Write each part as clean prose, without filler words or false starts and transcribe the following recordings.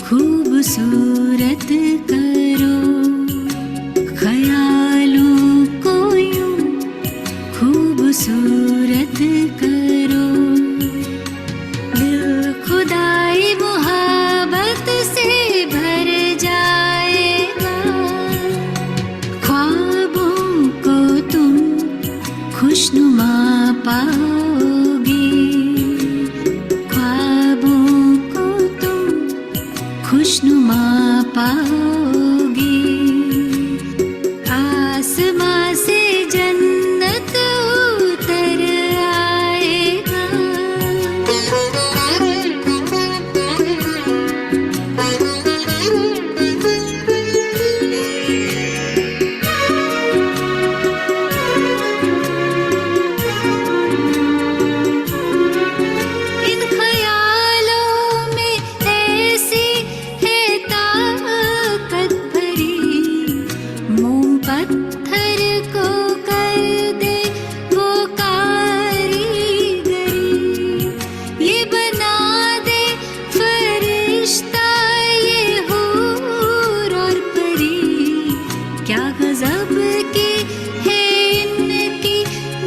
खूबसूरत करो, ख्यालों को यूं खूबसूरत करो। दिल खुदाई मोहब्बत से भर जाएगा, ख्वाबों को तुम खुशनुमा पाओगे, ख्वाबों को तुम खुशनुमा पाओगे। आसमां से जन्नत उतर आएगा, इन ख्यालों में ऐसी है ताकत भरी, मोम पत्थर को कर दे वो कारीगरी, ये बना दे फरिश्ता ये हूर और परी। क्या गजब की है इनकी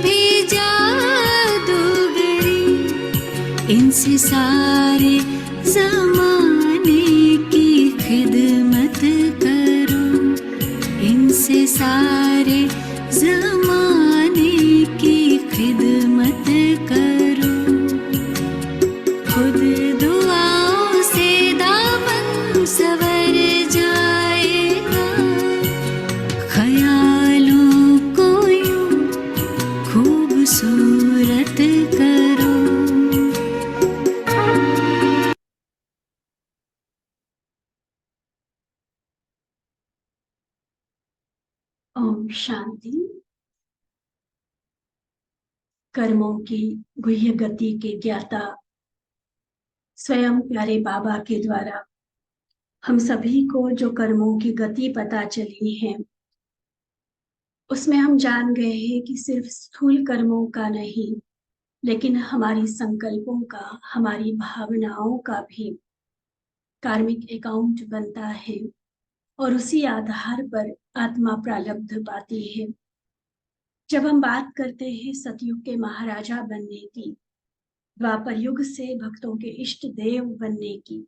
भी जादूगरी, इनसे सारे ज़माने की खिदमत करो, इनसे सारे ज़माने की खिदमत करो। खुद दुआओं से दामन संवर जाएगा, ख्यालों को यूं खूबसूरत करो। ओम शांति। कर्मों की गुह्य गति के ज्ञाता स्वयं प्यारे बाबा के द्वारा हम सभी को जो कर्मों की गति पता चली है, उसमें हम जान गए हैं कि सिर्फ स्थूल कर्मों का नहीं, लेकिन हमारी संकल्पों का, हमारी भावनाओं का भी कार्मिक अकाउंट बनता है और उसी आधार पर आत्मा प्रारब्ध पाती है। जब हम बात करते हैं सतयुग के महाराजा बनने की, द्वापर युग से भक्तों के इष्ट देव बनने की,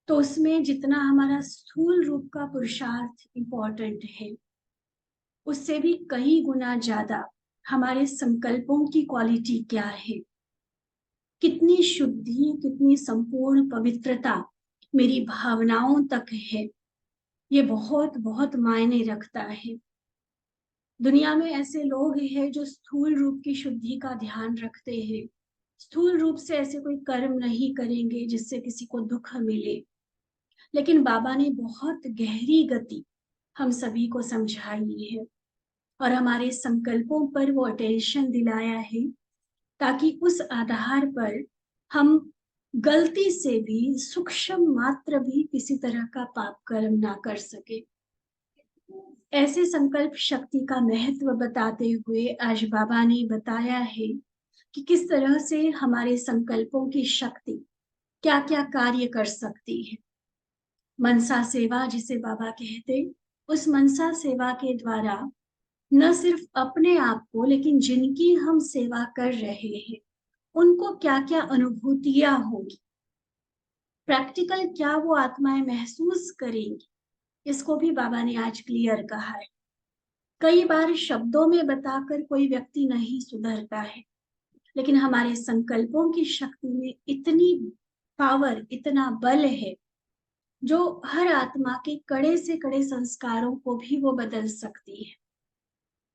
तो उसमें जितना हमारा स्थूल रूप का पुरुषार्थ इम्पोर्टेंट है, उससे भी कई गुना ज्यादा हमारे संकल्पों की क्वालिटी क्या है, कितनी शुद्धि, कितनी संपूर्ण पवित्रता मेरी भावनाओं तक है, ये बहुत बहुत मायने रखता है। दुनिया में ऐसे लोग हैं जो स्थूल रूप की शुद्धि का ध्यान रखते हैं, स्थूल रूप से ऐसे कोई कर्म नहीं करेंगे जिससे किसी को दुख मिले, लेकिन बाबा ने बहुत गहरी गति हम सभी को समझाई है और हमारे संकल्पों पर वो अटेंशन दिलाया है, ताकि उस आधार पर हम गलती से भी सूक्ष्म मात्र भी किसी तरह का पाप कर्म ना कर सके। ऐसे संकल्प शक्ति का महत्व बताते हुए आज बाबा ने बताया है कि किस तरह से हमारे संकल्पों की शक्ति क्या क्या कार्य कर सकती है। मनसा सेवा जिसे बाबा कहते, उस मनसा सेवा के द्वारा न सिर्फ अपने आप को, लेकिन जिनकी हम सेवा कर रहे हैं उनको क्या क्या अनुभूतियां होगी, प्रैक्टिकल क्या वो आत्माएं महसूस करेंगी, इसको भी बाबा ने आज क्लियर कहा है। कई बार शब्दों में बताकर कोई व्यक्ति नहीं सुधरता है, लेकिन हमारे संकल्पों की शक्ति में इतनी पावर, इतना बल है जो हर आत्मा के कड़े से कड़े संस्कारों को भी वो बदल सकती है।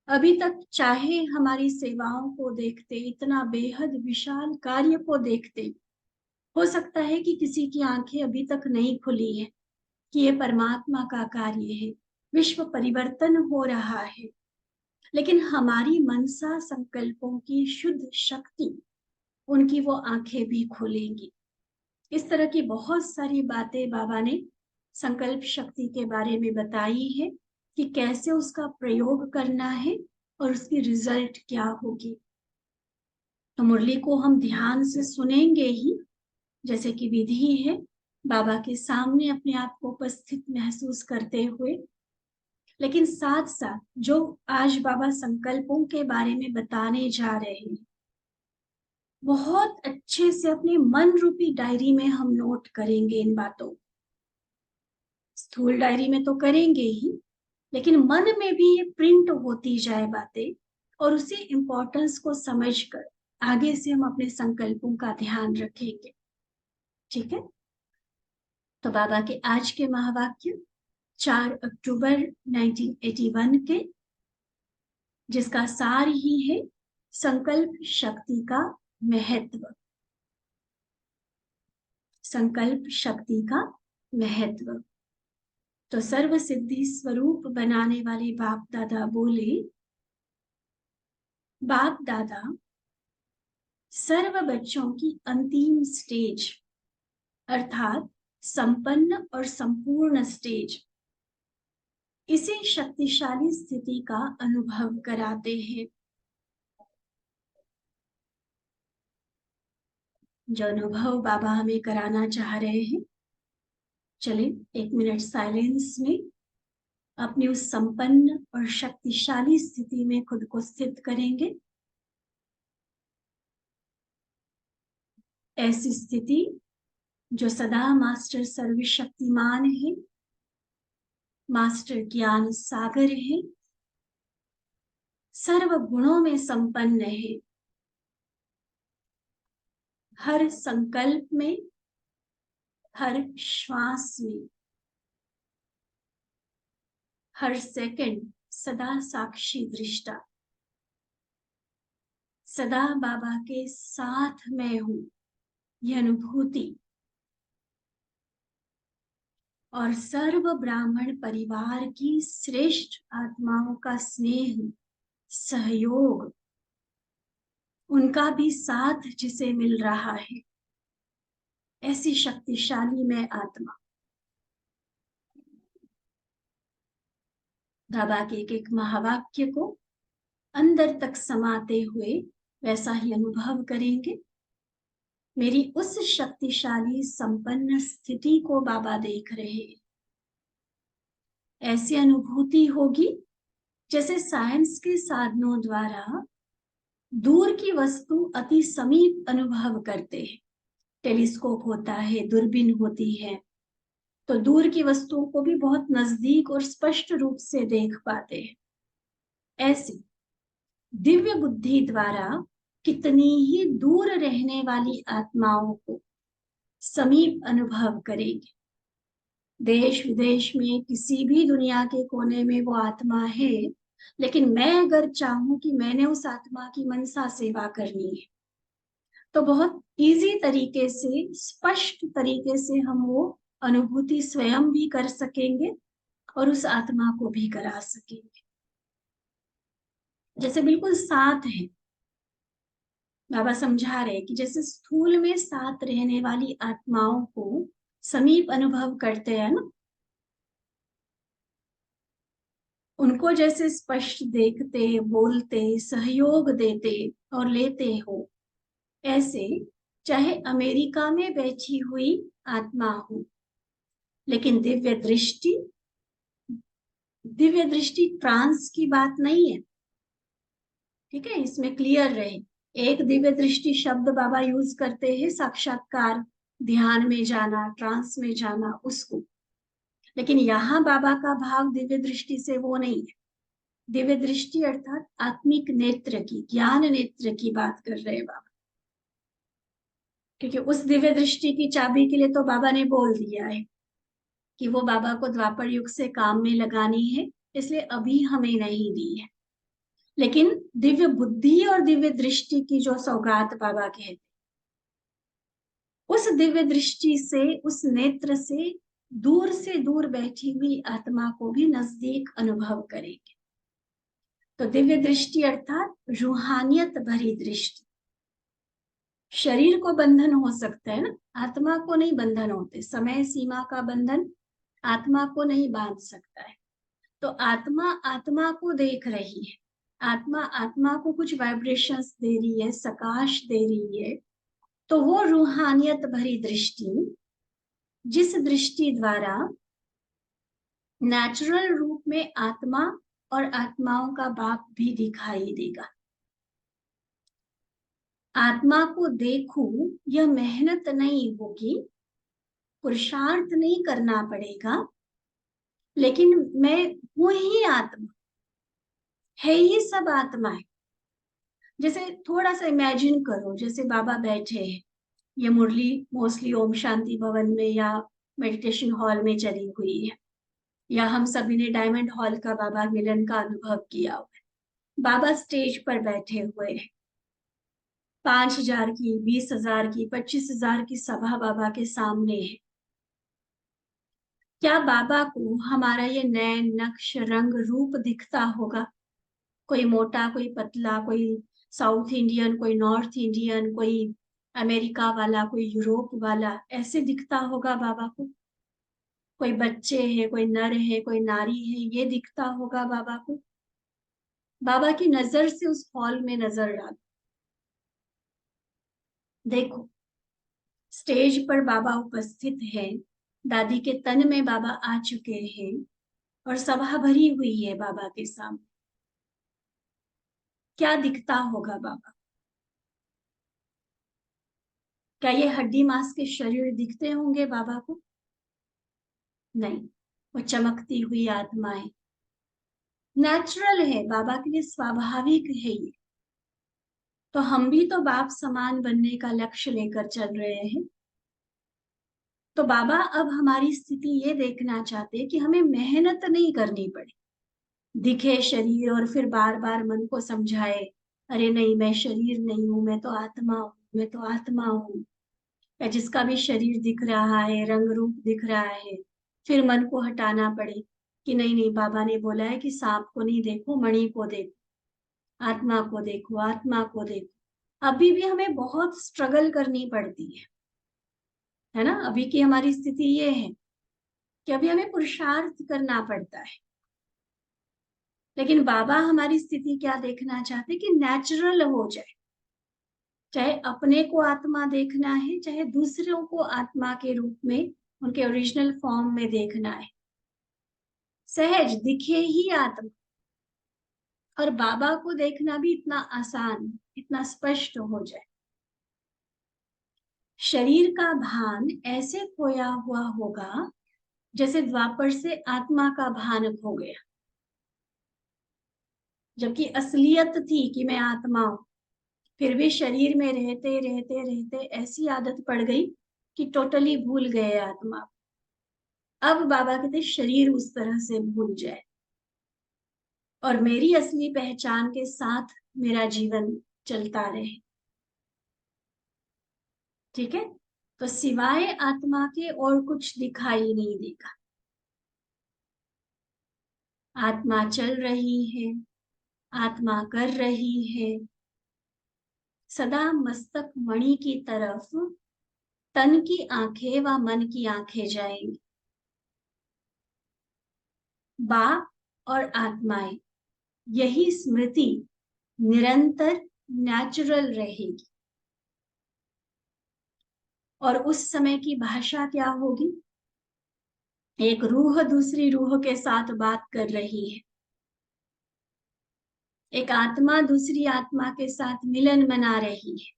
अभी तक चाहे हमारी सेवाओं को देखते, इतना बेहद विशाल कार्य को देखते, हो सकता है कि किसी की आंखें अभी तक नहीं खुली है कि ये परमात्मा का कार्य है, विश्व परिवर्तन हो रहा है, लेकिन हमारी मनसा संकल्पों की शुद्ध शक्ति उनकी वो आंखें भी खुलेंगी। इस तरह की बहुत सारी बातें बाबा ने संकल्प शक्ति के बारे में बताई है कि कैसे उसका प्रयोग करना है और उसकी रिजल्ट क्या होगी। तो मुरली को हम ध्यान से सुनेंगे ही, जैसे कि विधि है, बाबा के सामने अपने आप को उपस्थित महसूस करते हुए। लेकिन साथ साथ जो आज बाबा संकल्पों के बारे में बताने जा रहे हैं, बहुत अच्छे से अपने मन रूपी डायरी में हम नोट करेंगे इन बातों। स्थूल डायरी में तो करेंगे ही, लेकिन मन में भी ये प्रिंट होती जाए बातें, और उसी इंपॉर्टेंस को समझकर आगे से हम अपने संकल्पों का ध्यान रखेंगे। ठीक है? तो बाबा के आज के महावाक्य 4 अक्टूबर 1981 के, जिसका सार ही है संकल्प शक्ति का महत्व। संकल्प शक्ति का महत्व। तो सर्व सिद्धि स्वरूप बनाने वाले बाप दादा बोले, बाप दादा सर्व बच्चों की अंतिम स्टेज अर्थात संपन्न और संपूर्ण स्टेज, इसी शक्तिशाली स्थिति का अनुभव कराते हैं। जो अनुभव बाबा हमें कराना चाह रहे हैं, चले 1 मिनट साइलेंस में अपनी उस संपन्न और शक्तिशाली स्थिति में खुद को स्थित करेंगे। ऐसी स्थिति जो सदा मास्टर सर्वशक्तिमान है, मास्टर ज्ञान सागर है, सर्व गुणों में संपन्न है, हर संकल्प में, हर श्वास में, हर सेकंड सदा साक्षी दृष्टा, सदा बाबा के साथ मैं हूं, यह अनुभूति, और सर्व ब्राह्मण परिवार की श्रेष्ठ आत्माओं का स्नेह, सहयोग, उनका भी साथ जिसे मिल रहा है, ऐसी शक्तिशाली मैं आत्मा। बाबा के एक एक महावाक्य को अंदर तक समाते हुए वैसा ही अनुभव करेंगे। मेरी उस शक्तिशाली संपन्न स्थिति को बाबा देख रहे हैं। ऐसी अनुभूति होगी जैसे साइंस के साधनों द्वारा दूर की वस्तु अति समीप अनुभव करते हैं। टेलीस्कोप होता है, दूरबीन होती है, तो दूर की वस्तुओं को भी बहुत नजदीक और स्पष्ट रूप से देख पाते हैं। ऐसी दिव्य बुद्धि द्वारा कितनी ही दूर रहने वाली आत्माओं को समीप अनुभव करेंगे। देश विदेश में किसी भी दुनिया के कोने में वो आत्मा है, लेकिन मैं अगर चाहूं कि मैंने उस आत्मा की मनसा सेवा करनी है, तो बहुत इजी तरीके से, स्पष्ट तरीके से हम वो अनुभूति स्वयं भी कर सकेंगे और उस आत्मा को भी करा सकेंगे। जैसे बिल्कुल साथ है, बाबा समझा रहे कि जैसे स्थूल में साथ रहने वाली आत्माओं को समीप अनुभव करते हैं ना, उनको जैसे स्पष्ट देखते, बोलते, सहयोग देते और लेते हो, ऐसे चाहे अमेरिका में बैठी हुई आत्मा हो, लेकिन दिव्य दृष्टि ट्रांस की बात नहीं है। ठीक है, इसमें क्लियर रहे। एक दिव्य दृष्टि शब्द बाबा यूज करते हैं साक्षात्कार, ध्यान में जाना, ट्रांस में जाना, उसको। लेकिन यहाँ बाबा का भाव दिव्य दृष्टि से वो नहीं है। दिव्य दृष्टि अर्थात आत्मिक नेत्र की, ज्ञान नेत्र की बात कर रहे हैं बाबा। क्योंकि उस दिव्य दृष्टि की चाबी के लिए तो बाबा ने बोल दिया है कि वो बाबा को द्वापर युग से काम में लगानी है, इसलिए अभी हमें नहीं दी है। लेकिन दिव्य बुद्धि और दिव्य दृष्टि की जो सौगात बाबा कहते, उस दिव्य दृष्टि से, उस नेत्र से दूर बैठी हुई आत्मा को भी नजदीक अनुभव करेंगे। तो दिव्य दृष्टि अर्थात रूहानियत भरी दृष्टि, शरीर को बंधन हो सकता है ना, आत्मा को नहीं बंधन होते। समय सीमा का बंधन आत्मा को नहीं बांध सकता है। तो आत्मा आत्मा को देख रही है, आत्मा आत्मा को कुछ वाइब्रेशंस दे रही है, सकाश दे रही है। तो वो रूहानियत भरी दृष्टि, जिस दृष्टि द्वारा नेचुरल रूप में आत्मा और आत्माओं का बाप भी दिखाई देगा। आत्मा को देखूं, यह मेहनत नहीं होगी, पुरुषार्थ नहीं करना पड़ेगा, लेकिन मैं हूं ही आत्मा, है ही सब आत्मा है। जैसे थोड़ा सा इमेजिन करो, जैसे बाबा बैठे हैं, ये मुरली मोस्टली ओम शांति भवन में या मेडिटेशन हॉल में चली हुई है, या हम सभी ने डायमंड हॉल का बाबा मिलन का अनुभव किया हुआ है। बाबा स्टेज पर बैठे हुए हैं, 5,000 की, 20,000 की, 25,000 की सभा बाबा के सामने है। क्या बाबा को हमारा ये नए नक्श रंग रूप दिखता होगा? कोई मोटा, कोई पतला, कोई साउथ इंडियन, कोई नॉर्थ इंडियन, कोई अमेरिका वाला, कोई यूरोप वाला, ऐसे दिखता होगा बाबा को? कोई बच्चे है, कोई नर है, कोई नारी है, ये दिखता होगा बाबा को? बाबा की नजर से उस हॉल में नजर डालो, देखो स्टेज पर बाबा उपस्थित है, दादी के तन में बाबा आ चुके हैं और सभा भरी हुई है बाबा के सामने। क्या दिखता होगा बाबा? क्या ये हड्डी मांस के शरीर दिखते होंगे बाबा को? नहीं, वो चमकती हुई आत्माएं, नेचुरल है, बाबा के लिए स्वाभाविक है ये। तो हम भी तो बाप समान बनने का लक्ष्य लेकर चल रहे हैं। तो बाबा अब हमारी स्थिति ये देखना चाहते हैं कि हमें मेहनत नहीं करनी पड़े, दिखे शरीर और फिर बार बार मन को समझाए, अरे नहीं मैं शरीर नहीं हूं, मैं तो आत्मा हूँ, मैं तो आत्मा हूँ। या जिसका भी शरीर दिख रहा है, रंग रूप दिख रहा है, फिर मन को हटाना पड़े कि नहीं नहीं, बाबा ने बोला है कि सांप को नहीं देखो, मणि को देखो, आत्मा को देखो, आत्मा को देखो। अभी भी हमें बहुत स्ट्रगल करनी पड़ती है ना? अभी की हमारी स्थिति ये है कि अभी हमें पुरुषार्थ करना पड़ता है। लेकिन बाबा हमारी स्थिति क्या देखना चाहते कि नेचुरल हो जाए, चाहे अपने को आत्मा देखना है, चाहे दूसरों को आत्मा के रूप में, उनके ओरिजिनल फॉर्म में देखना है, सहज दिखे ही आत्मा। और बाबा को देखना भी इतना आसान, इतना स्पष्ट हो जाए। शरीर का भान ऐसे खोया हुआ होगा जैसे द्वापर से आत्मा का भान खो गया, जबकि असलियत थी कि मैं आत्मा हूं। फिर भी शरीर में रहते रहते रहते ऐसी आदत पड़ गई कि टोटली भूल गए आत्मा। अब बाबा कहते शरीर उस तरह से भूल जाए और मेरी असली पहचान के साथ मेरा जीवन चलता रहे। ठीक है? तो सिवाय आत्मा के और कुछ दिखाई नहीं देगा। आत्मा चल रही है, आत्मा कर रही है, सदा मस्तक मणि की तरफ तन की आंखें व मन की आंखें जाएंगी। बाप और आत्माएं, यही स्मृति निरंतर नेचुरल रहेगी। और उस समय की भाषा क्या होगी? एक रूह दूसरी रूह के साथ बात कर रही है, एक आत्मा दूसरी आत्मा के साथ मिलन मना रही है।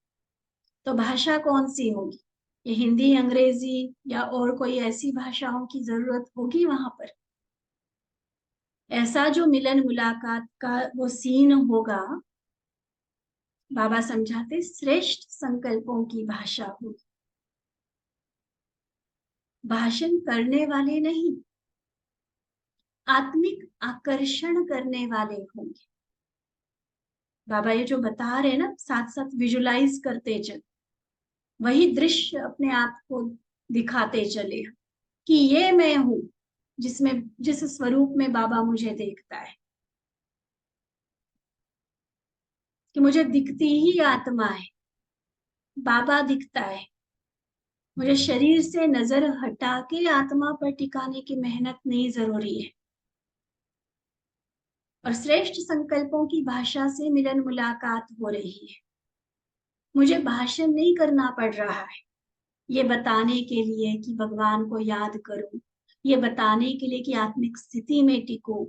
तो भाषा कौन सी होगी? ये हिंदी, अंग्रेजी या और कोई ऐसी भाषाओं की जरूरत होगी वहां पर? ऐसा जो मिलन मुलाकात का वो सीन होगा, बाबा समझाते श्रेष्ठ संकल्पों की भाषा होगी। भाषण करने वाले नहीं, आत्मिक आकर्षण करने वाले होंगे। बाबा ये जो बता रहे हैं ना, साथ साथ विजुलाइज करते चल, वही दृश्य अपने आप को दिखाते चले कि ये मैं हूं, जिसमें जिस स्वरूप में बाबा मुझे देखता है, कि मुझे दिखती ही आत्मा है। बाबा दिखता है, मुझे शरीर से नजर हटा के आत्मा पर टिकाने की मेहनत नहीं जरूरी है। और श्रेष्ठ संकल्पों की भाषा से मिलन मुलाकात हो रही है। मुझे भाषण नहीं करना पड़ रहा है ये बताने के लिए कि भगवान को याद करूं, ये बताने के लिए कि आत्मिक स्थिति में टिकूं,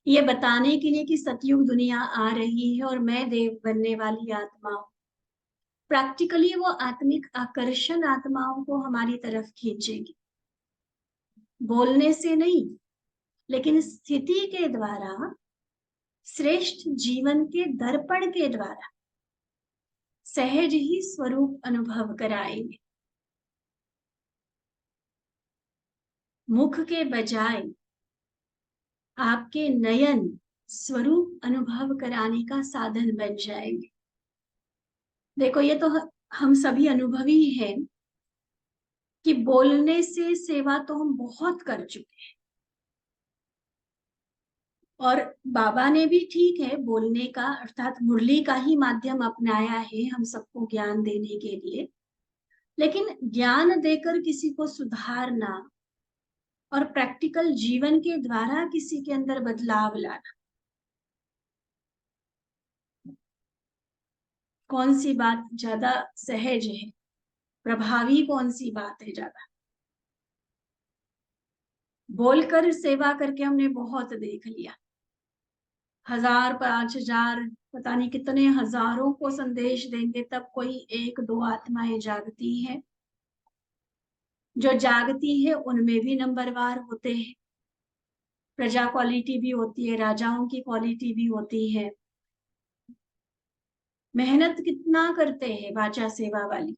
ये बताने के लिए कि सतयुग दुनिया आ रही है और मैं देव बनने वाली आत्मा हूं। प्रैक्टिकली वो आत्मिक आकर्षण आत्माओं को हमारी तरफ खींचेगी, बोलने से नहीं, लेकिन स्थिति के द्वारा, श्रेष्ठ जीवन के दर्पण के द्वारा सहज ही स्वरूप अनुभव कराएंगे। मुख के बजाय आपके नयन स्वरूप अनुभव कराने का साधन बन जाएंगे। देखो, ये तो हम सभी अनुभवी हैं कि बोलने से सेवा तो हम बहुत कर चुके हैं, और बाबा ने भी ठीक है बोलने का अर्थात मुरली का ही माध्यम अपनाया है हम सबको ज्ञान देने के लिए, लेकिन ज्ञान देकर किसी को सुधारना और प्रैक्टिकल जीवन के द्वारा किसी के अंदर बदलाव लाना, कौन सी बात ज्यादा सहज है, प्रभावी कौन सी बात है ज्यादा? बोलकर सेवा करके हमने बहुत देख लिया, 1000 5000 पता नहीं कितने हजारों को संदेश देंगे तब कोई एक दो आत्माएं जागती है। जो जागती है उनमें भी नंबरवार होते हैं, प्रजा क्वालिटी भी होती है, राजाओं की क्वालिटी भी होती है। मेहनत कितना करते हैं वाचा सेवा वाली,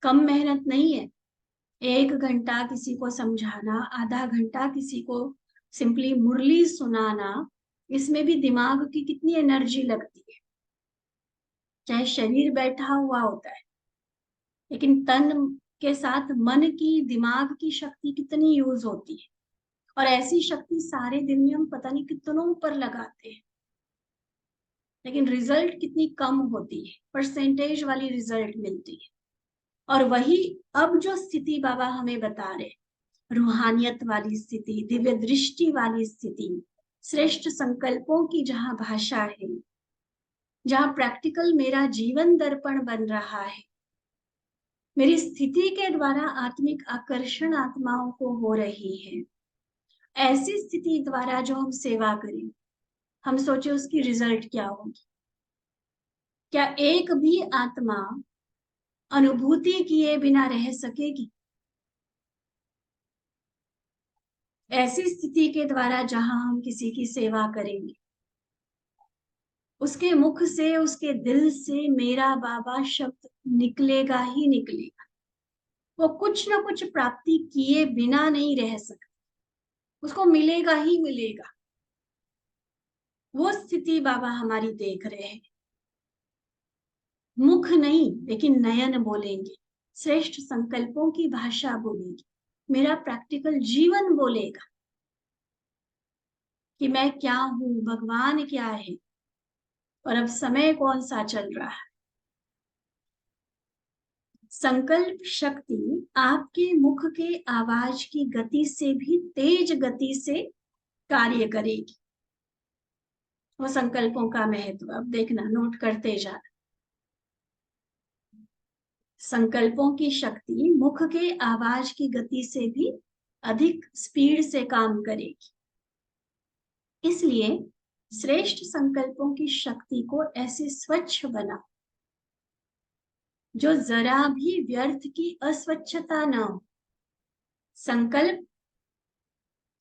कम मेहनत नहीं है। 1 घंटा किसी को समझाना, आधा घंटा किसी को सिंपली मुरली सुनाना, इसमें भी दिमाग की कितनी एनर्जी लगती है। चाहे शरीर बैठा हुआ होता है, लेकिन तन के साथ मन की, दिमाग की शक्ति कितनी यूज होती है। और ऐसी शक्ति सारे दिन में हम पता नहीं कितनों पर लगाते हैं, लेकिन रिजल्ट कितनी कम होती है, परसेंटेज वाली रिजल्ट मिलती है। और वही अब जो स्थिति बाबा हमें बता रहे, रूहानियत वाली स्थिति, दिव्य दृष्टि वाली स्थिति, श्रेष्ठ संकल्पों की जहां भाषा है, जहां प्रैक्टिकल मेरा जीवन दर्पण बन रहा है, मेरी स्थिति के द्वारा आत्मिक आकर्षण आत्माओं को हो रही है, ऐसी स्थिति द्वारा जो हम सेवा करें, हम सोचे उसकी रिजल्ट क्या होगी? क्या एक भी आत्मा अनुभूति किए बिना रह सकेगी? ऐसी स्थिति के द्वारा जहां हम किसी की सेवा करेंगे, उसके मुख से, उसके दिल से मेरा बाबा शब्द निकलेगा ही निकलेगा। वो कुछ ना कुछ प्राप्ति किए बिना नहीं रह सकता, उसको मिलेगा ही मिलेगा। वो स्थिति बाबा हमारी देख रहे हैं। मुख नहीं, लेकिन नयन बोलेंगे, श्रेष्ठ संकल्पों की भाषा बोलेंगे, मेरा प्रैक्टिकल जीवन बोलेगा कि मैं क्या हूं, भगवान क्या है, और अब समय कौन सा चल रहा है। संकल्प शक्ति आपके मुख के आवाज की गति से भी तेज गति से कार्य करेगी। वो संकल्पों का महत्व अब देखना, नोट करते जाना। संकल्पों की शक्ति मुख के आवाज की गति से भी अधिक स्पीड से काम करेगी। इसलिए श्रेष्ठ संकल्पों की शक्ति को ऐसे स्वच्छ बना जो जरा भी व्यर्थ की अस्वच्छता न हो। संकल्प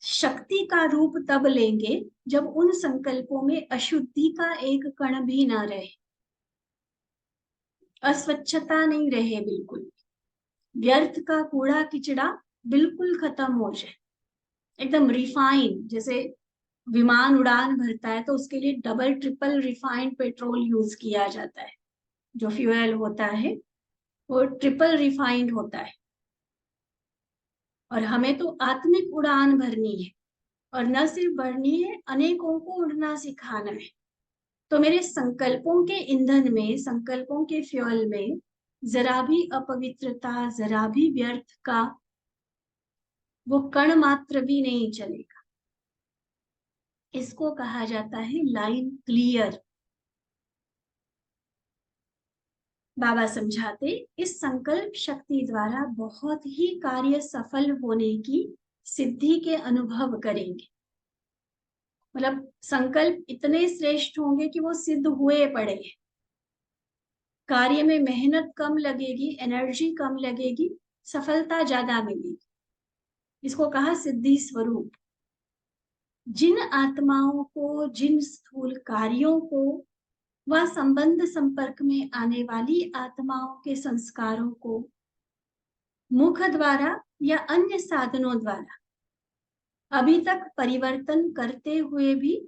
शक्ति का रूप तब लेंगे जब उन संकल्पों में अशुद्धि का एक कण भी ना रहे, अस्वच्छता नहीं रहे, बिल्कुल व्यर्थ का कूड़ा किचड़ा बिल्कुल खत्म हो जाए, एकदम रिफाइन। जैसे विमान उड़ान भरता है तो उसके लिए double triple refined petrol use किया जाता है, जो फ्यूल होता है वो ट्रिपल रिफाइंड होता है। और हमें तो आत्मिक उड़ान भरनी है, और न सिर्फ भरनी है, अनेकों को उड़ना सिखाना है। तो मेरे संकल्पों के ईंधन में, संकल्पों के फ्यूल में जरा भी अपवित्रता, जरा भी व्यर्थ का वो कण मात्र भी नहीं चलेगा। इसको कहा जाता है लाइन क्लियर। बाबा समझाते, इस संकल्प शक्ति द्वारा बहुत ही कार्य सफल होने की सिद्धि के अनुभव करेंगे। मतलब संकल्प इतने श्रेष्ठ होंगे कि वो सिद्ध हुए पड़े हैं। कार्य में मेहनत कम लगेगी, एनर्जी कम लगेगी, सफलता ज्यादा मिलेगी। इसको कहा सिद्धि स्वरूप। जिन आत्माओं को, जिन स्थूल कार्यों को व संबंध संपर्क में आने वाली आत्माओं के संस्कारों को मुख द्वारा या अन्य साधनों द्वारा अभी तक परिवर्तन करते हुए भी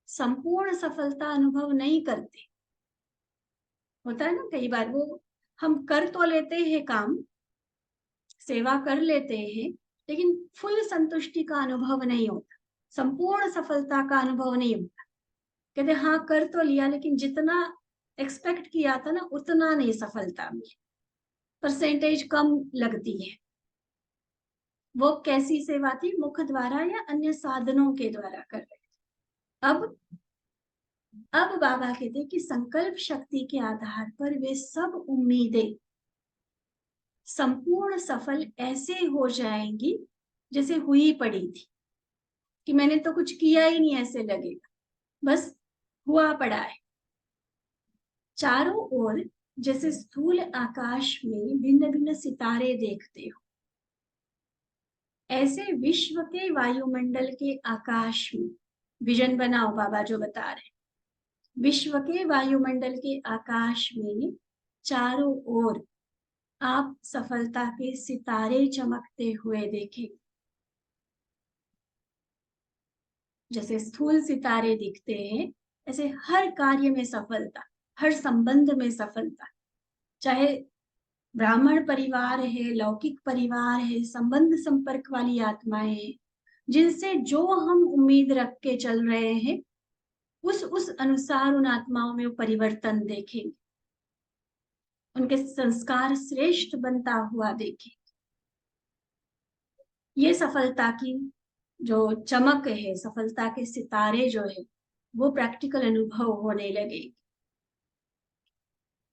संपूर्ण सफलता अनुभव नहीं करते। होता है ना कई बार, वो हम कर तो लेते हैं काम, सेवा कर लेते हैं, लेकिन फुल संतुष्टि का अनुभव नहीं होता, संपूर्ण सफलता का अनुभव नहीं होता। कहते हाँ कर तो लिया, लेकिन जितना एक्सपेक्ट किया था ना उतना नहीं सफलता मिली, परसेंटेज कम लगती है। वो कैसी सेवा थी? मुख द्वारा या अन्य साधनों के द्वारा कर रहे थे। अब बाबा कहते कि संकल्प शक्ति के आधार पर वे सब उम्मीदें संपूर्ण सफल ऐसे हो जाएंगी जैसे हुई पड़ी थी, कि मैंने तो कुछ किया ही नहीं ऐसे लगेगा, बस हुआ पड़ा है। चारों ओर जैसे स्थूल आकाश में भिन्न भिन्न सितारे देखते हो, ऐसे विश्व के वायुमंडल के आकाश में विजन बनाओ। बाबा जो बता रहे, विश्व के वायुमंडल के आकाश में चारों ओर आप सफलता के सितारे चमकते हुए देखें। जैसे स्थूल सितारे दिखते हैं, ऐसे हर कार्य में सफलता, हर संबंध में सफलता। चाहे ब्राह्मण परिवार है, लौकिक परिवार है, संबंध संपर्क वाली आत्माएं हैं, जिनसे जो हम उम्मीद रख के चल रहे हैं उस अनुसार उन आत्माओं में परिवर्तन देखेंगे, उनके संस्कार श्रेष्ठ बनता हुआ देखें। ये सफलता की जो चमक है, सफलता के सितारे जो है, वो प्रैक्टिकल अनुभव होने लगे।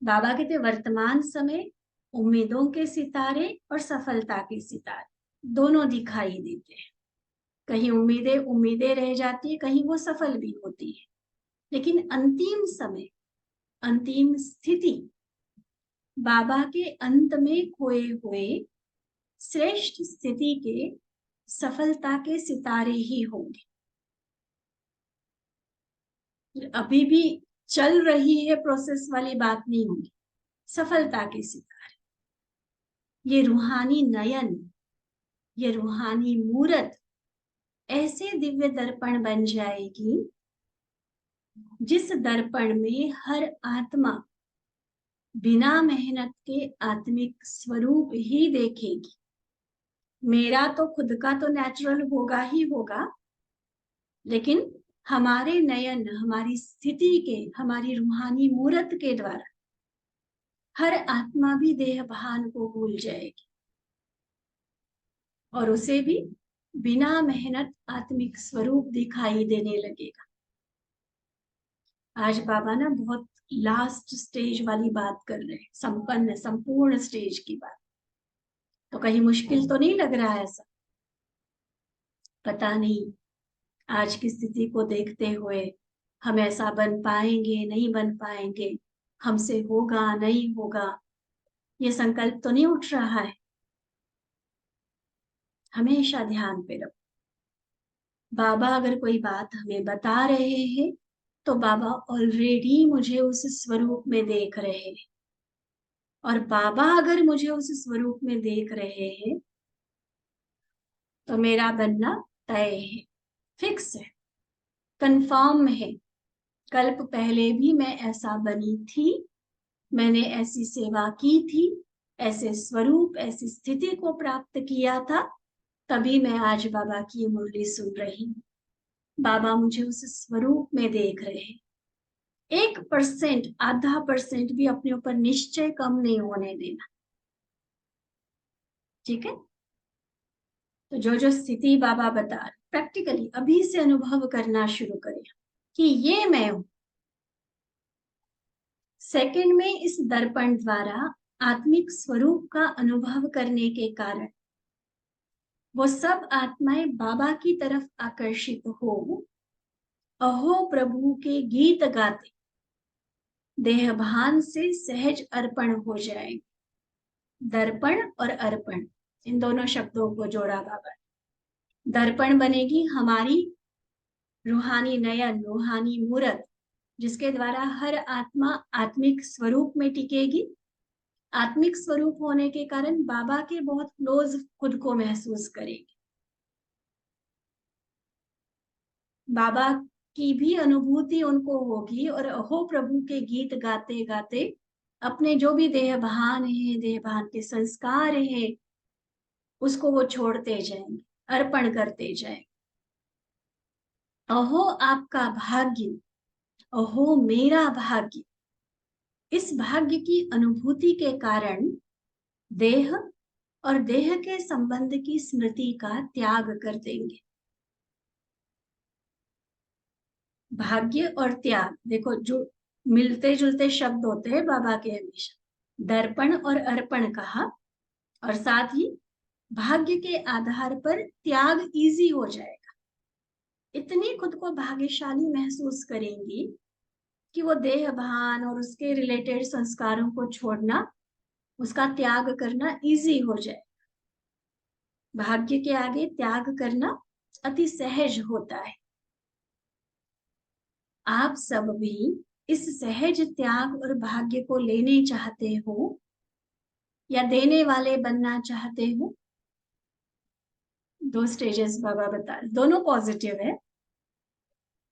बाबा कहते वर्तमान समय उम्मीदों के सितारे और सफलता के सितारे दोनों दिखाई देते हैं। कहीं उम्मीदें उम्मीदें रह जाती है, कहीं वो सफल भी होती है, लेकिन अंतिम समय, अंतिम स्थिति बाबा के अंत में खोए हुए श्रेष्ठ स्थिति के सफलता के सितारे ही होंगे। अभी भी चल रही है प्रोसेस वाली बात नहीं होगी, सफलता के सितारे। ये रूहानी नयन, ये रूहानी मूरत ऐसे दिव्य दर्पण बन जाएगी जिस दर्पण में हर आत्मा बिना मेहनत के आत्मिक स्वरूप ही देखेगी। मेरा तो खुद का तो नेचुरल होगा ही होगा, लेकिन हमारे नयन, हमारी स्थिति के, हमारी रूहानी मूरत के द्वारा हर आत्मा भी देह भान को भूल जाएगी और उसे भी बिना मेहनत आत्मिक स्वरूप दिखाई देने लगेगा। आज बाबा ना बहुत लास्ट स्टेज वाली बात कर रहे हैं, संपन्न संपूर्ण स्टेज की बात। तो कहीं मुश्किल तो नहीं लग रहा है ऐसा? पता नहीं आज की स्थिति को देखते हुए हम ऐसा बन पाएंगे नहीं बन पाएंगे, हमसे होगा नहीं होगा, ये संकल्प तो नहीं उठ रहा है। हमेशा ध्यान पे रखो, बाबा अगर कोई बात हमें बता रहे हैं तो बाबा ऑलरेडी मुझे उस स्वरूप में देख रहे हैं, और बाबा अगर मुझे उस स्वरूप में देख रहे हैं तो मेरा बनना तय है, फिक्स है, कंफर्म है। कल्प पहले भी मैं ऐसा बनी थी, मैंने ऐसी सेवा की थी, ऐसे स्वरूप, ऐसी स्थिति को प्राप्त किया था, तभी मैं आज बाबा की मुरली सुन रही हूँ। बाबा मुझे उस स्वरूप में देख रहे हैं। 1%, आधा परसेंट भी अपने ऊपर निश्चय कम नहीं होने देना। ठीक है। तो जो जो स्थिति बाबा बता रहे, प्रैक्टिकली अभी से अनुभव करना शुरू करें कि ये मैं हूं। सेकंड में इस दर्पण द्वारा आत्मिक स्वरूप का अनुभव करने के कारण वो सब आत्माएं बाबा की तरफ आकर्षित हो, अहो प्रभु के गीत गाते देहभान से सहज अर्पण हो जाएंगे। दर्पण और अर्पण, इन दोनों शब्दों को जोड़ा बाबा। दर्पण बनेगी हमारी रूहानी नयन, रूहानी मूरत, जिसके द्वारा हर आत्मा आत्मिक स्वरूप में टिकेगी। आत्मिक स्वरूप होने के कारण बाबा के बहुत क्लोज खुद को महसूस करेगी। बाबा की भी अनुभूति उनको होगी और अहो प्रभु के गीत गाते गाते अपने जो भी देहभान है, देहभान के संस्कार है, उसको वो छोड़ते जाएंगे, अर्पण करते जाएंगे। अहो आपका भाग्य, अहो मेरा भाग्य। इस भाग्य की अनुभूति के कारण देह और देह के संबंध की स्मृति का त्याग कर देंगे। भाग्य और त्याग, देखो जो मिलते जुलते शब्द होते हैं बाबा के हमेशा। दर्पण और अर्पण कहा, और साथ ही भाग्य के आधार पर त्याग इजी हो जाएगा। इतनी खुद को भाग्यशाली महसूस करेंगी कि वो देह भान और उसके रिलेटेड संस्कारों को छोड़ना, उसका त्याग करना इजी हो जाए। भाग्य के आगे त्याग करना अति सहज होता है। आप सब भी इस सहज त्याग और भाग्य को लेने चाहते हो या देने वाले बनना चाहते हो? दो स्टेजेस बाबा बता रहे, दोनों पॉजिटिव है।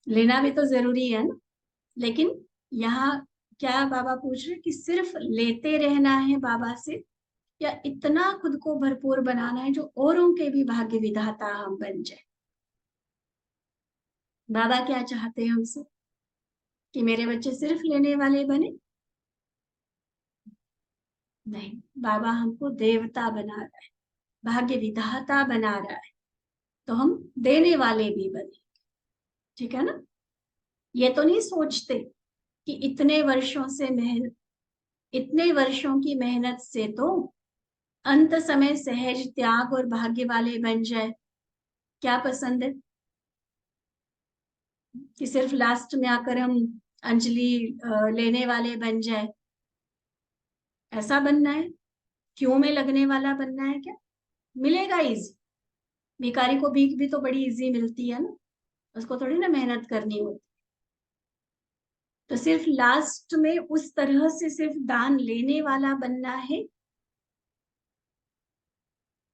लेना भी तो जरूरी है ना, लेकिन यहाँ क्या बाबा पूछ रहे कि सिर्फ लेते रहना है बाबा से, या इतना खुद को भरपूर बनाना है जो औरों के भी भाग्य विधाता हम बन जाए। बाबा क्या चाहते हैं हमसे कि मेरे बच्चे सिर्फ लेने वाले बने? नहीं, बाबा हमको देवता बना रहा है, भाग्य विधाता बना रहा है, तो हम देने वाले भी बने। ठीक है ना। ये तो नहीं सोचते कि इतने वर्षों की मेहनत से तो अंत समय सहज त्याग और भाग्य वाले बन जाए। क्या पसंद है कि सिर्फ लास्ट में आकर हम अंजलि लेने वाले बन जाए? ऐसा बनना है? क्यों में लगने वाला बनना है क्या? मिलेगा इजी। भिखारी को भीख भी तो बड़ी इजी मिलती है ना, उसको थोड़ी ना मेहनत करनी होती। तो सिर्फ लास्ट में उस तरह से सिर्फ दान लेने वाला बनना है,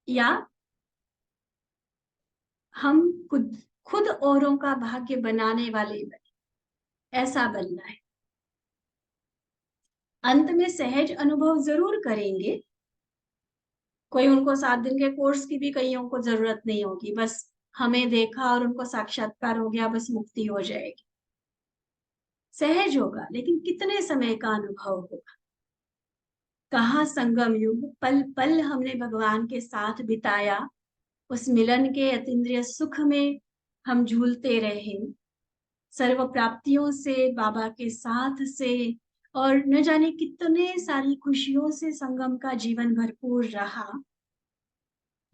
या हम खुद खुद औरों का भाग्य बनाने वाले बने, ऐसा बनना है? अंत में सहज अनुभव जरूर करेंगे। कोई उनको 7 दिन के कोर्स की भी कईयों को जरूरत नहीं होगी, बस हमें देखा और उनको साक्षात्कार हो गया, बस मुक्ति हो जाएगी। सहज होगा, लेकिन कितने समय का अनुभव होगा? कहाँ संगम युग, पल पल हमने भगवान के साथ बिताया, उस मिलन के अतीन्द्रिय सुख में हम झूलते रहे, सर्व प्राप्तियों से, बाबा के साथ से, और न जाने कितने सारी खुशियों से संगम का जीवन भरपूर रहा।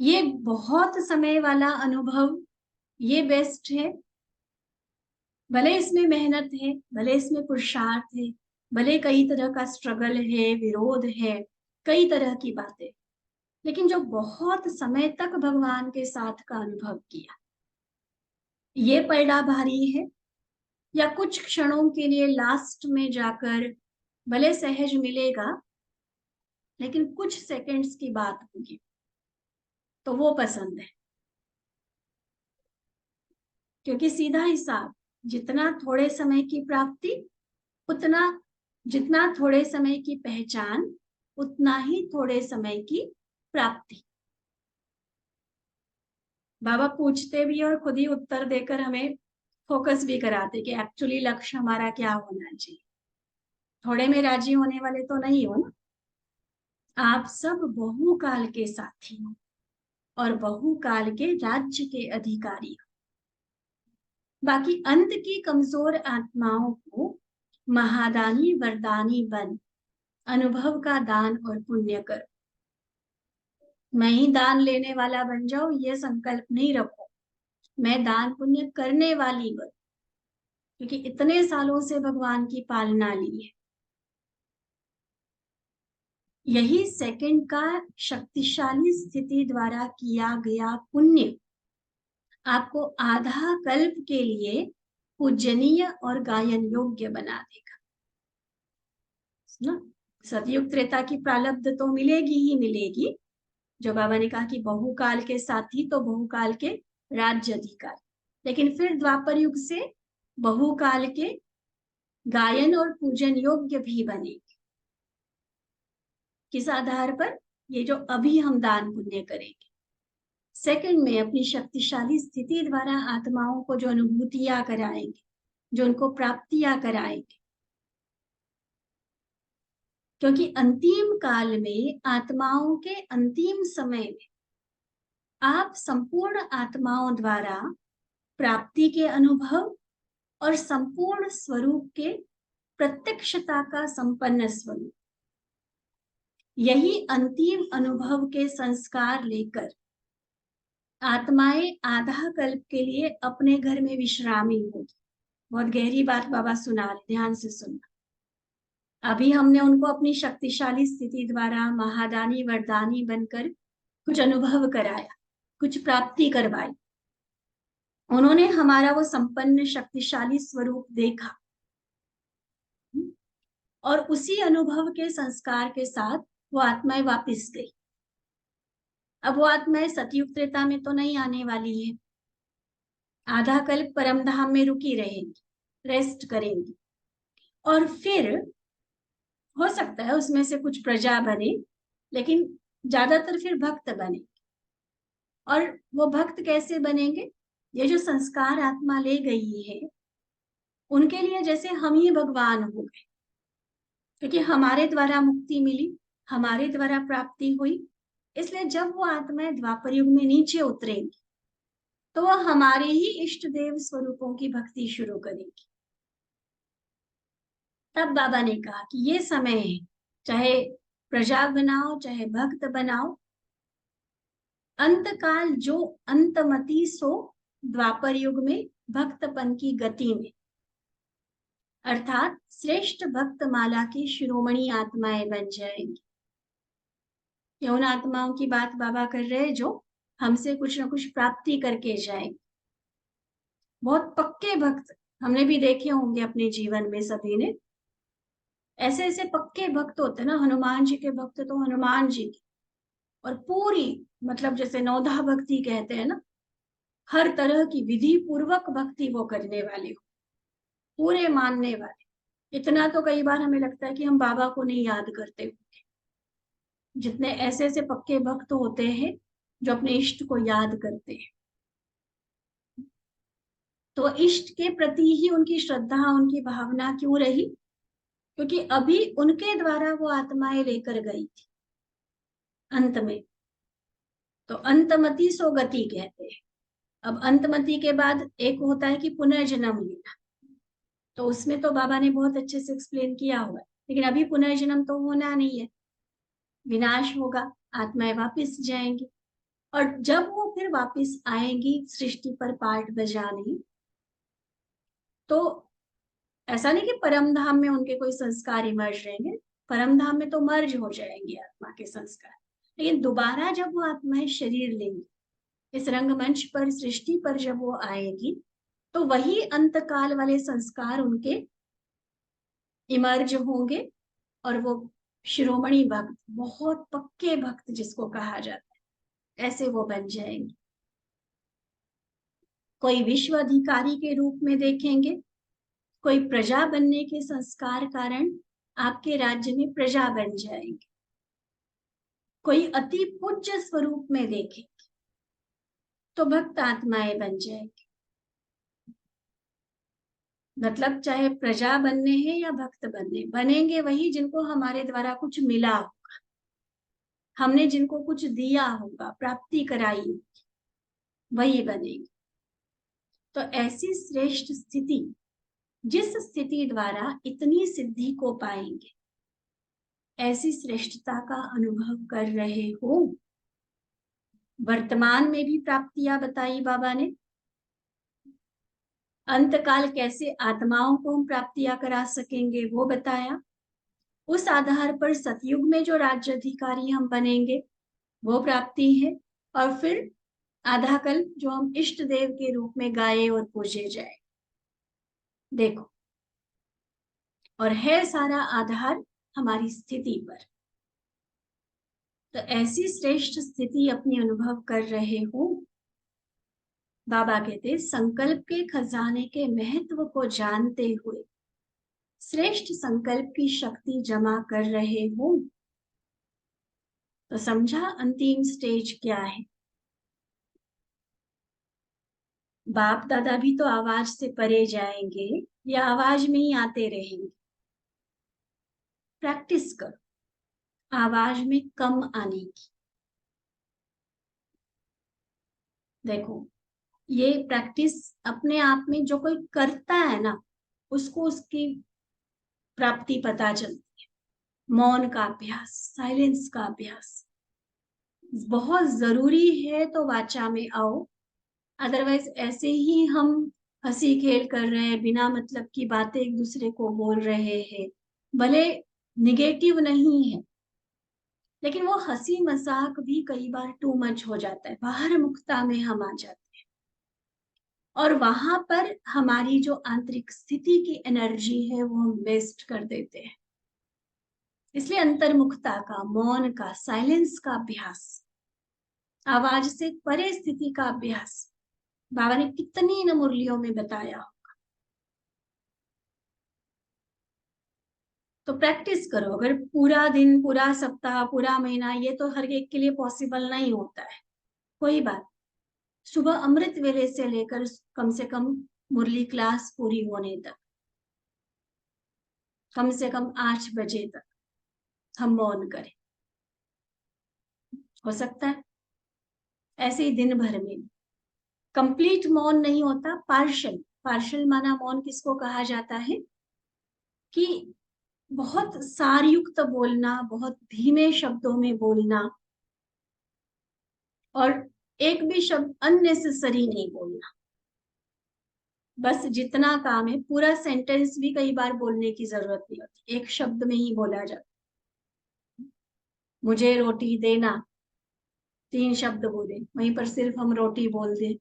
ये बहुत समय वाला अनुभव, ये बेस्ट है। भले इसमें मेहनत है, भले इसमें पुरुषार्थ है, भले कई तरह का स्ट्रगल है, विरोध है, कई तरह की बातें, लेकिन जो बहुत समय तक भगवान के साथ का अनुभव किया, ये पलड़ा भारी है? या कुछ क्षणों के लिए लास्ट में जाकर भले सहज मिलेगा, लेकिन कुछ सेकंड्स की बात होगी, तो वो पसंद है? क्योंकि सीधा हिसाब, जितना थोड़े समय की प्राप्ति, उतना जितना थोड़े समय की पहचान, उतना ही थोड़े समय की प्राप्ति। बाबा पूछते भी और खुद ही उत्तर देकर हमें फोकस भी कराते कि एक्चुअली लक्ष्य हमारा क्या होना चाहिए। थोड़े में राजी होने वाले तो नहीं हो ना। आप सब बहुकाल के साथी हो और बहुकाल के राज्य के अधिकारी हो। बाकी अंत की कमजोर आत्माओं को महादानी वरदानी बन अनुभव का दान और पुण्य कर। मैं ही दान लेने वाला बन जाऊं ये संकल्प नहीं रखो, मैं दान पुण्य करने वाली बन, क्योंकि इतने सालों से भगवान की पालना ली है। यही सेकंड का शक्तिशाली स्थिति द्वारा किया गया पुण्य आपको आधा कल्प के लिए पूजनीय और गायन योग्य बना देगा ना। सतयुग त्रेता की प्रारब्ध तो मिलेगी ही मिलेगी, जो बाबा ने कहा कि बहुकाल के साथी तो बहुकाल के राज्य अधिकार, लेकिन फिर द्वापर युग से बहुकाल के गायन और पूजन योग्य भी बनेगी। किस आधार पर? ये जो अभी हम दान पुण्य करेंगे, सेकंड में अपनी शक्तिशाली स्थिति द्वारा आत्माओं को जो अनुभूतियां कराएंगे, जो उनको प्राप्तियां कराएंगे। क्योंकि अंतिम काल में आत्माओं के अंतिम समय में आप संपूर्ण आत्माओं द्वारा प्राप्ति के अनुभव और संपूर्ण स्वरूप के प्रत्यक्षता का संपन्न स्वरूप, यही अंतिम अनुभव के संस्कार लेकर आत्माएं आधा कल्प के लिए अपने घर में विश्रामी होगी। बहुत गहरी बात बाबा सुना रहे, ध्यान से सुनना। अभी हमने उनको अपनी शक्तिशाली स्थिति द्वारा महादानी वरदानी बनकर कुछ अनुभव कराया, कुछ प्राप्ति करवाई। उन्होंने हमारा वो संपन्न शक्तिशाली स्वरूप देखा और उसी अनुभव के संस्कार के साथ वो आत्माएं वापिस गई। अब वो आत्माएं सतयुग त्रेता में तो नहीं आने वाली है, आधा कल्प परम धाम में रुकी रहेंगी, रेस्ट करेंगी, और फिर हो सकता है उसमें से कुछ प्रजा बने, लेकिन ज्यादातर फिर भक्त बने। और वो भक्त कैसे बनेंगे? ये जो संस्कार आत्मा ले गई है उनके लिए जैसे हम ही भगवान हो गए, क्योंकि हमारे द्वारा मुक्ति मिली, हमारे द्वारा प्राप्ति हुई। इसलिए जब वो आत्माएं द्वापर युग में नीचे उतरेंगी तो वो हमारे ही इष्ट देव स्वरूपों की भक्ति शुरू करेगी। तब बाबा ने कहा कि ये समय है, चाहे प्रजा बनाओ चाहे भक्त बनाओ, अंतकाल जो अंतमति सो द्वापर युग में भक्तपन की गति में, अर्थात श्रेष्ठ भक्त माला की शिरोमणि आत्माएं बन जाएंगी। ये उन आत्माओं की बात बाबा कर रहे हैं जो हमसे कुछ ना कुछ प्राप्ति करके जाएंगे। बहुत पक्के भक्त हमने भी देखे होंगे अपने जीवन में, सभी ने। ऐसे ऐसे पक्के भक्त होते ना, हनुमान जी के भक्त तो हनुमान जी की, और पूरी मतलब जैसे नौधा भक्ति कहते हैं ना, हर तरह की विधि पूर्वक भक्ति वो करने वाले हो, पूरे मानने वाले। इतना तो कई बार हमें लगता है कि हम बाबा को नहीं याद करते होंगे, जितने ऐसे ऐसे पक्के भक्त होते हैं जो अपने इष्ट को याद करते हैं। तो इष्ट के प्रति ही उनकी श्रद्धा, उनकी भावना क्यों रही? क्योंकि अभी उनके द्वारा वो आत्माएं लेकर गई थी अंत में। तो अंतमति सो गति कहते हैं। अब अंतमति के बाद एक होता है कि पुनर्जन्म लेना, तो उसमें तो बाबा ने बहुत अच्छे से एक्सप्लेन किया हुआ है। लेकिन अभी पुनर्जन्म तो होना नहीं है, विनाश होगा, आत्माएं वापिस जाएंगी। और जब वो फिर वापिस आएंगी सृष्टि पर पार्ट बजाने, तो ऐसा नहीं कि परम धाम में उनके कोई संस्कार इमर्ज रहेंगे, परम धाम में तो मर्ज हो जाएंगे आत्मा के संस्कार। लेकिन दोबारा जब वो आत्माएं शरीर लेंगी, इस रंगमंच पर सृष्टि पर जब वो आएगी, तो वही अंतकाल वाले संस्कार उनके इमर्ज होंगे और वो शिरोमणि भक्त, बहुत पक्के भक्त जिसको कहा जाता है, ऐसे वो बन जाएंगे। कोई विश्व अधिकारी के रूप में देखेंगे, कोई प्रजा बनने के संस्कार कारण आपके राज्य में प्रजा बन जाएंगे, कोई अति पूज्य स्वरूप में देखेंगे तो भक्त आत्माएं बन जाएंगे। मतलब चाहे प्रजा बनने हैं या भक्त बनने, बनेंगे वही जिनको हमारे द्वारा कुछ मिला हो, हमने जिनको कुछ दिया होगा, प्राप्ति कराई होगी, वही बनेंगे। तो ऐसी श्रेष्ठ स्थिति, जिस स्थिति द्वारा इतनी सिद्धि को पाएंगे, ऐसी श्रेष्ठता का अनुभव कर रहे हो। वर्तमान में भी प्राप्तियां बताई बाबा ने, अंतकाल कैसे आत्माओं को हम प्राप्तियां करा सकेंगे वो बताया। उस आधार पर सतयुग में जो राज्य अधिकारी हम बनेंगे वो प्राप्ति है, और फिर आधा कल जो हम इष्ट देव के रूप में गाए और पूजे जाए। देखो, और है सारा आधार हमारी स्थिति पर। तो ऐसी श्रेष्ठ स्थिति अपनी अनुभव कर रहे हो। बाबा कहते संकल्प के खजाने के महत्व को जानते हुए श्रेष्ठ संकल्प की शक्ति जमा कर रहे हो। तो समझा अंतिम स्टेज क्या है। बाप दादा भी तो आवाज से परे जाएंगे या आवाज में ही आते रहेंगे। प्रैक्टिस करो आवाज में कम आने की। देखो, ये प्रैक्टिस अपने आप में जो कोई करता है ना, उसको उसकी प्राप्ति पता चलती है। मौन का अभ्यास, साइलेंस का अभ्यास बहुत जरूरी है। तो वाचा में आओ, अदरवाइज ऐसे ही हम हंसी खेल कर रहे हैं, बिना मतलब की बातें एक दूसरे को बोल रहे हैं, भले निगेटिव नहीं है, लेकिन वो हंसी मजाक भी कई बार टू मच हो जाता है। बाहर मुक्ता में हम आ जाते हैं और वहां पर हमारी जो आंतरिक स्थिति की एनर्जी है वो हम वेस्ट कर देते हैं। इसलिए अंतर्मुखता का, मौन का, साइलेंस का अभ्यास, आवाज से परे स्थिति का अभ्यास बाबा ने कितनी न मुरलियों में बताया। तो प्रैक्टिस करो। अगर पूरा दिन, पूरा सप्ताह, पूरा महीना, ये तो हर एक के लिए पॉसिबल नहीं होता है, कोई बात। सुबह अमृत वेले से लेकर कम से कम मुरली क्लास पूरी होने तक, कम से कम 8 बजे तक हम मौन करें। हो सकता है ऐसे ही दिन भर में। कंप्लीट मौन नहीं होता, पार्शल। पार्शल माना मौन किसको कहा जाता है कि बहुत सारयुक्त बोलना, बहुत धीमे शब्दों में बोलना, और एक भी शब्द अननेसेसरी नहीं बोलना। बस जितना काम है, पूरा सेंटेंस भी कई बार बोलने की जरूरत नहीं होती, एक शब्द में ही बोला जाता। मुझे रोटी देना, 3 शब्द बोले, वहीं पर सिर्फ हम रोटी बोल दें।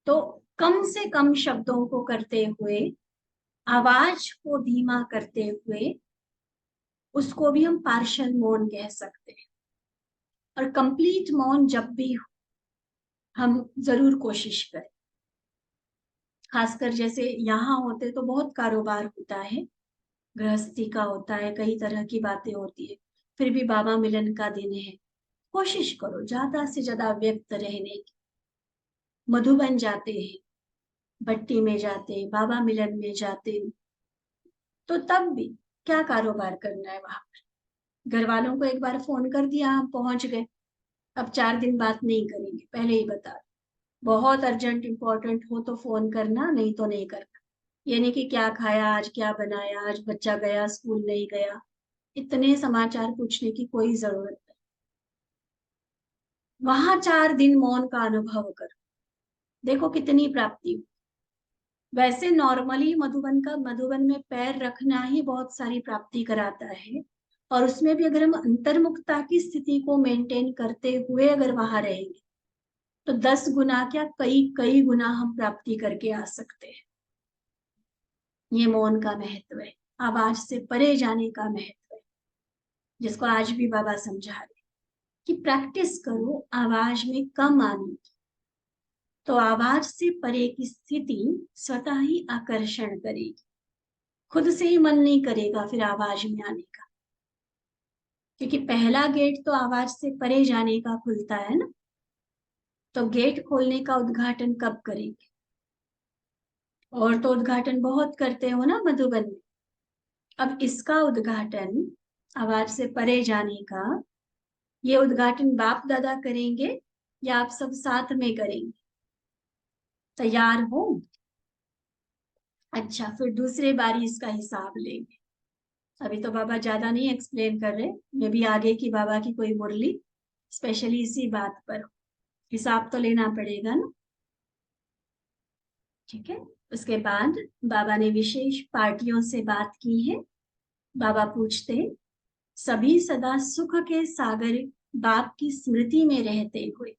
तो कम से कम शब्दों को करते हुए, आवाज को धीमा करते हुए, उसको भी हम पार्शल मौन कह सकते हैं। और कंप्लीट मौन जब भी हो, हम जरूर कोशिश करें। खासकर जैसे यहाँ होते तो बहुत कारोबार होता है, गृहस्थी का होता है, कई तरह की बातें होती है, फिर भी बाबा मिलन का दिन है। कोशिश करो ज्यादा से ज्यादा व्यक्त रहने की। मधुबन जाते हैं, भट्टी में जाते हैं, बाबा मिलन में जाते हैं, तो तब भी क्या कारोबार करना है वहां पर। घर वालों को एक बार फोन कर दिया, हम पहुंच गए, अब 4 दिन बात नहीं करेंगे, पहले ही बता। बहुत अर्जेंट इंपॉर्टेंट हो तो फोन करना, नहीं तो नहीं करना। ये नहीं कि क्या खाया आज, क्या बनाया आज, बच्चा गया स्कूल नहीं गया, इतने समाचार पूछने की कोई जरूरत नहीं। वहां 4 दिन मौन का अनुभव करो, देखो कितनी प्राप्ति हो। वैसे नॉर्मली मधुबन में पैर रखना ही बहुत सारी प्राप्ति कराता है, और उसमें भी अगर हम अंतर्मुखता की स्थिति को मेंटेन करते हुए अगर वहां रहेंगे तो 10 गुना क्या, कई कई गुना हम प्राप्ति करके आ सकते हैं। ये मौन का महत्व है, आवाज से परे जाने का महत्व है, जिसको आज भी बाबा समझा रहे कि प्रैक्टिस करो आवाज में कम आने की। तो आवाज से परे की स्थिति स्वतः ही आकर्षण करेगी, खुद से ही मन नहीं करेगा फिर आवाज में आने का। क्योंकि पहला गेट तो आवाज से परे जाने का खुलता है ना। तो गेट खोलने का उद्घाटन कब करेंगे? और तो उद्घाटन बहुत करते हो ना मधुबन में। अब इसका उद्घाटन आवाज से परे जाने का, ये उद्घाटन बाप दादा करेंगे या आप सब साथ में करेंगे? तैयार हो? अच्छा, फिर दूसरे बारी इसका हिसाब लेंगे। अभी तो बाबा ज्यादा नहीं एक्सप्लेन कर रहे, मे भी आगे की बाबा की कोई मुरली स्पेशली इसी बात पर हो। हिसाब तो लेना पड़ेगा ना। ठीक है। उसके बाद बाबा ने विशेष पार्टियों से बात की है। बाबा पूछते, सभी सदा सुख के सागर बाप की स्मृति में रहते हुए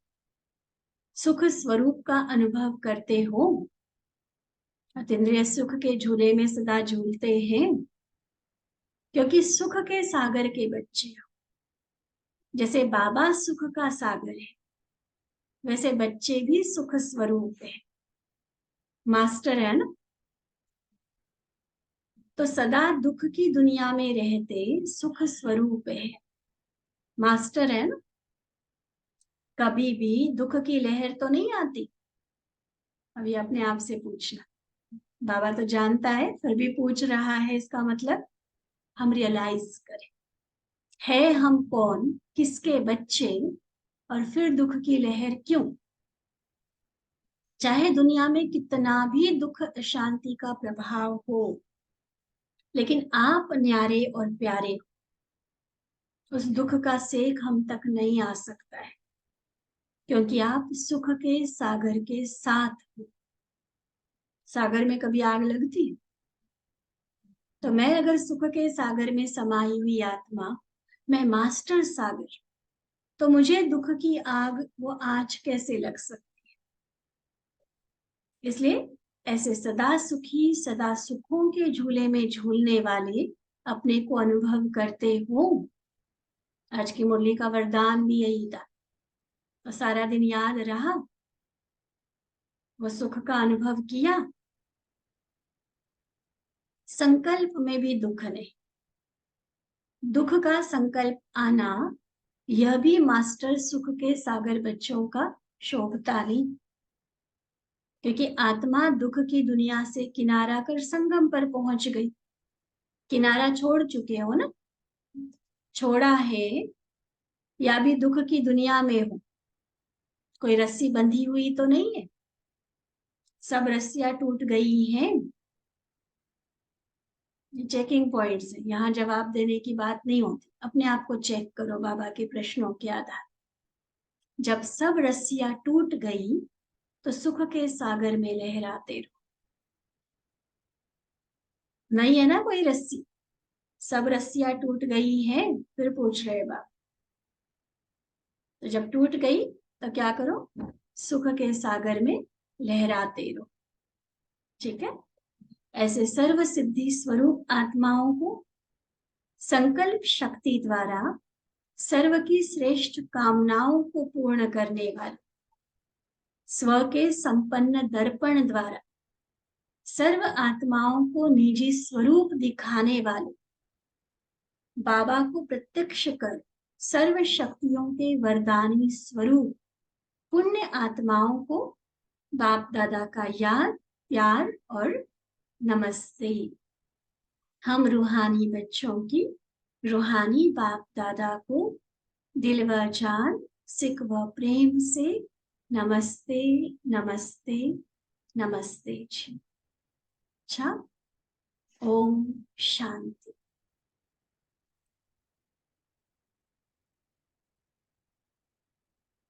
सुख स्वरूप का अनुभव करते हो? अतीन्द्रिय सुख के झूले में सदा झूलते हैं, क्योंकि सुख के सागर के बच्चे हो। जैसे बाबा सुख का सागर है, वैसे बच्चे भी सुख स्वरूप है, मास्टर है ना। तो सदा दुख की दुनिया में रहते सुख स्वरूप है, मास्टर है ना। कभी भी दुख की लहर तो नहीं आती? अभी अपने आप से पूछना। बाबा तो जानता है, फिर भी पूछ रहा है, इसका मतलब हम रियलाइज करें, है हम कौन, किसके बच्चे, और फिर दुख की लहर क्यों? चाहे दुनिया में कितना भी दुख अशांति का प्रभाव हो, लेकिन आप न्यारे और प्यारे हो। उस दुख का सेक हम तक नहीं आ सकता है, क्योंकि आप सुख के सागर के साथ हो। सागर में कभी आग लगती है? तो मैं अगर सुख के सागर में समाई हुई आत्मा, मैं मास्टर सागर, तो मुझे दुख की आग वो आज कैसे लग सकती है? इसलिए ऐसे सदा सुखी सदा सुखों के झूले में झूलने वाले अपने को अनुभव करते हो। आज की मुरली का वरदान भी यही था, तो सारा दिन याद रहा, वो सुख का अनुभव किया। संकल्प में भी दुख नहीं, दुख का संकल्प आना, यह भी मास्टर सुख के सागर बच्चों का शोभता नहीं। क्योंकि आत्मा दुख की दुनिया से किनारा कर संगम पर पहुंच गई। किनारा छोड़ चुके हो ना, छोड़ा है, या भी दुख की दुनिया में हो, कोई रस्सी बंधी हुई तो नहीं है, सब रस्सियां टूट गई हैं। चेकिंग पॉइंट्स है, यहाँ जवाब देने की बात नहीं होती। अपने आप को चेक करो बाबा के प्रश्नों के आधार। जब सब रस्सियां टूट गई तो सुख के सागर में लहराते रहो। नहीं है ना कोई रस्सी, सब रस्सियां टूट गई हैं, फिर पूछ रहे बाबा। तो जब टूट गई तो क्या करो? सुख के सागर में लहराते रहो। ठीक है। ऐसे सर्व सिद्धि स्वरूप आत्माओं को संकल्प शक्ति द्वारा सर्व की श्रेष्ठ कामनाओं को पूर्ण करने वाले, स्व के संपन्न दर्पण द्वारा सर्व आत्माओं को निजी स्वरूप दिखाने वाले, बाबा को प्रत्यक्ष कर सर्व शक्तियों के वरदानी स्वरूप पुण्य आत्माओं को बाप दादा का याद, प्यार और नमस्ते। हम रूहानी बच्चों की रूहानी बाप दादा को दिल व जान, सिक व प्रेम से नमस्ते नमस्ते नमस्ते जी। अच्छा, ओम शांति।